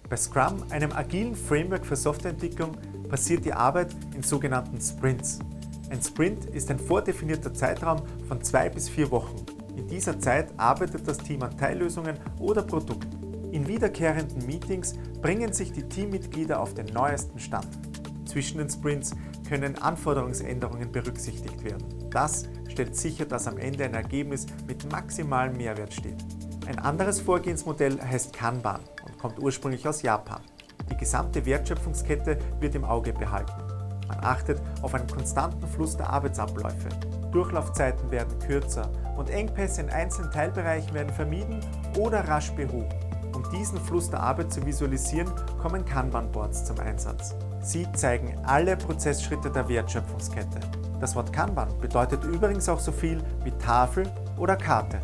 Bei Scrum, einem agilen Framework für Softwareentwicklung, passiert die Arbeit in sogenannten Sprints. Ein Sprint ist ein vordefinierter Zeitraum von 2 bis 4 Wochen. In dieser Zeit arbeitet das Team an Teillösungen oder Produkten. In wiederkehrenden Meetings bringen sich die Teammitglieder auf den neuesten Stand. Zwischen den Sprints können Anforderungsänderungen berücksichtigt werden. Das stellt sicher, dass am Ende ein Ergebnis mit maximalem Mehrwert steht. Ein anderes Vorgehensmodell heißt Kanban und kommt ursprünglich aus Japan. Die gesamte Wertschöpfungskette wird im Auge behalten. Man achtet auf einen konstanten Fluss der Arbeitsabläufe. Durchlaufzeiten werden kürzer und Engpässe in einzelnen Teilbereichen werden vermieden oder rasch behoben. Um diesen Fluss der Arbeit zu visualisieren, kommen Kanban-Boards zum Einsatz. Sie zeigen alle Prozessschritte der Wertschöpfungskette. Das Wort Kanban bedeutet übrigens auch so viel wie Tafel oder Karte.